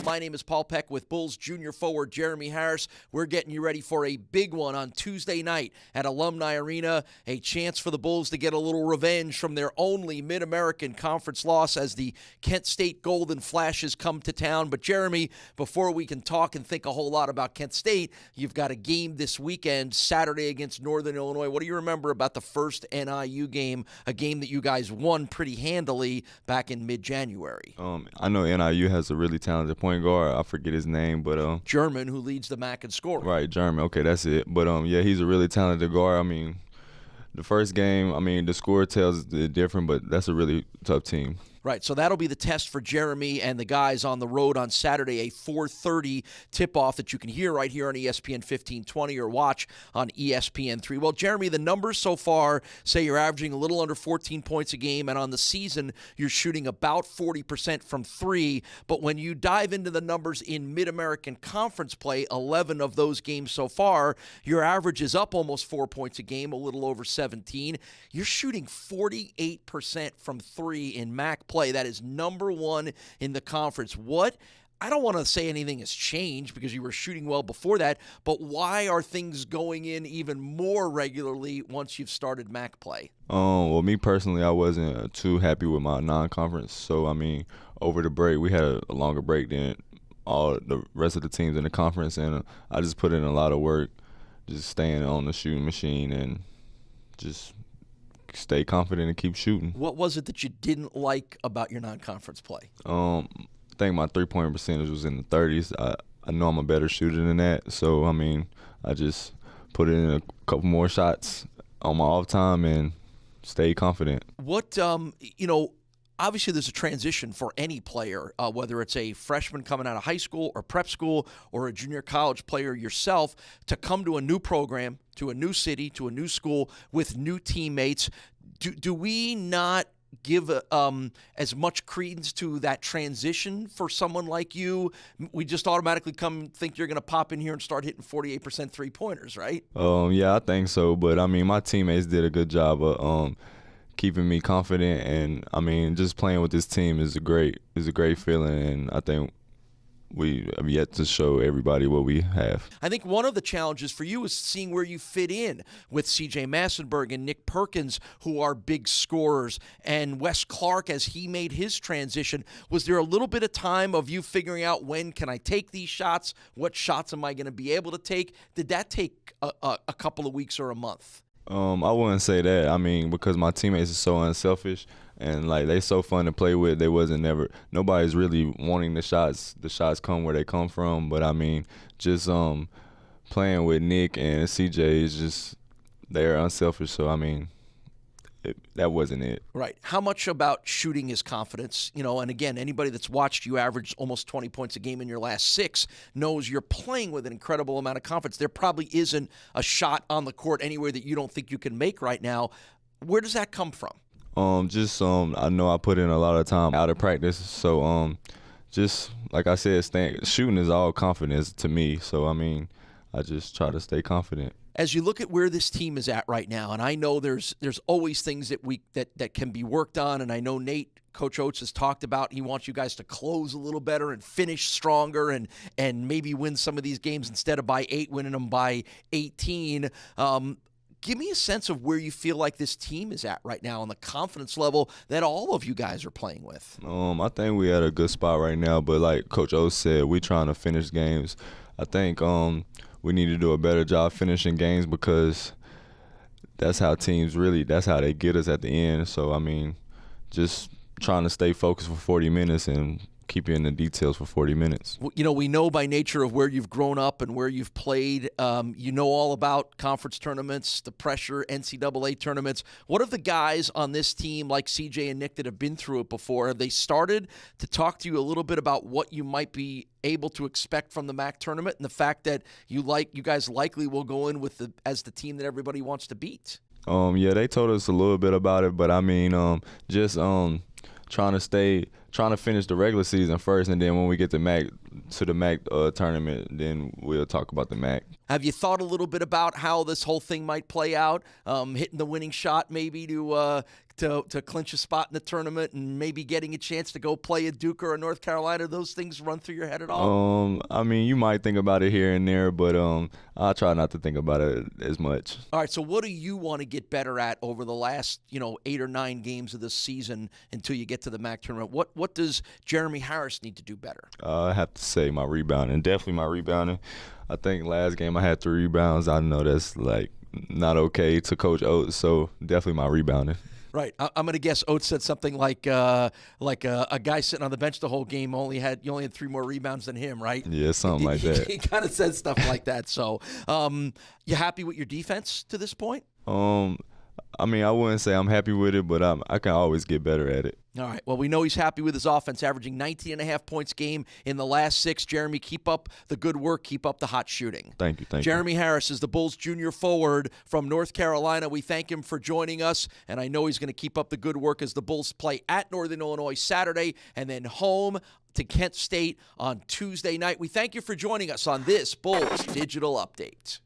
My name is Paul Peck with Bulls junior forward Jeremy Harris. We're getting you ready for a big one on Tuesday night at Alumni Arena. A chance for the Bulls to get a little revenge from their only Mid-American Conference loss as the Kent State Golden Flashes come to town. But Jeremy, before we can talk and think a whole lot about Kent State, you've got a game this weekend, Saturday against Northern Illinois. What do you remember about the first NIU game, a game that you guys won pretty handily back in mid-January? I know NIU has a really talented point guard. I forget his name, but German, who leads the MAC in scoring. Right, German. Okay, that's it. But yeah, he's a really talented guard. I mean, the first game, I mean, the score tells it different, but that's a really tough team. Right, so that'll be the test for Jeremy and the guys on the road on Saturday, a 4:30 tip-off that you can hear right here on ESPN 1520 or watch on ESPN3. Well, Jeremy, the numbers so far say you're averaging a little under 14 points a game, and on the season you're shooting about 40% from three. But when you dive into the numbers in Mid-American Conference play, 11 of those games so far, your average is up almost 4 points a game, a little over 17. You're shooting 48% from three in MAC play. That is number one in the conference. I don't want to say anything has changed because you were shooting well before that, but why are things going in even more regularly once you've started MAC play? Well, me personally, I wasn't too happy with my non-conference. So, I mean, over the break, we had a longer break than all the rest of the teams in the conference, and I just put in a lot of work, just staying on the shooting machine and just stay confident and keep shooting. What was it that you didn't like about your non-conference play? I think my three-point percentage was in the 30s. I know I'm a better shooter than that. So, I mean, I just put in a couple more shots on my off time and stay confident. What, obviously there's a transition for any player, whether it's a freshman coming out of high school or prep school or a junior college player yourself, to come to a new program, to a new city, to a new school with new teammates. Do we not give as much credence to that transition for someone like you? We just automatically think you're going to pop in here and start hitting 48% three-pointers, right? Yeah, I think so. But, I mean, my teammates did a good job of keeping me confident, and I mean, just playing with this team is a great feeling, and I think we have yet to show everybody what we have. I think one of the challenges for you is seeing where you fit in with C.J. Massenberg and Nick Perkins, who are big scorers, and Wes Clark as he made his transition. Was there a little bit of time of you figuring out, when can I take these shots? What shots am I going to be able to take? Did that take a couple of weeks or a month? I wouldn't say that. I mean, because my teammates are so unselfish and like they so fun to play with. Nobody's really wanting the shots. The shots come where they come from. But I mean, just playing with Nick and CJ is just, they're unselfish. So I mean, that wasn't it. Right. How much about shooting is confidence? And again, anybody that's watched you average almost 20 points a game in your last six knows you're playing with an incredible amount of confidence. There probably isn't a shot on the court anywhere that you don't think you can make right now. Where does that come from? I know I put in a lot of time out of practice. So just like I said, shooting is all confidence to me. So I mean, I just try to stay confident. As you look at where this team is at right now, and I know there's always things that can be worked on, and I know Coach Oates has talked about he wants you guys to close a little better and finish stronger and maybe win some of these games instead of by 8, winning them by 18. Give me a sense of where you feel like this team is at right now on the confidence level that all of you guys are playing with. I think we're at a good spot right now, but like Coach Oates said, we're trying to finish games. I think we need to do a better job finishing games because that's how they get us at the end. So, I mean, just trying to stay focused for 40 minutes and keep you in the details for 40 minutes. We know by nature of where you've grown up and where you've played, you know all about conference tournaments, the pressure, NCAA tournaments. What have the guys on this team like CJ and Nick that have been through it before, have they started to talk to you a little bit about what you might be able to expect from the MAC tournament and the fact that you guys likely will go in as the team that everybody wants to beat? Yeah, they told us a little bit about it, but I mean, trying to finish the regular season first, and then when we get to the MAC tournament, then we'll talk about the MAC. Have you thought a little bit about how this whole thing might play out? Hitting the winning shot maybe to clinch a spot in the tournament and maybe getting a chance to go play a Duke or a North Carolina? Those things run through your head at all? I mean, you might think about it here and there, but I try not to think about it as much. All right, so what do you want to get better at over the last 8 or 9 games of this season until you get to the MAC tournament? What does Jeremy Harris need to do better? I have to say my rebounding, definitely my rebounding. I think last game I had 3 rebounds. I know that's like not okay to Coach Oates, so definitely my rebounding. Right. I'm going to guess Oates said something like a guy sitting on the bench the whole game you only had 3 more rebounds than him, right? Yeah, something like that. He kind of said stuff like that. So, you happy with your defense to this point? I mean, I wouldn't say I'm happy with it, but I can always get better at it. All right. Well, we know he's happy with his offense, averaging 19.5 points game in the last 6. Jeremy, keep up the good work. Keep up the hot shooting. Thank you. Jeremy Harris is the Bulls junior forward from North Carolina. We thank him for joining us, and I know he's going to keep up the good work as the Bulls play at Northern Illinois Saturday and then home to Kent State on Tuesday night. We thank you for joining us on this Bulls Digital Update.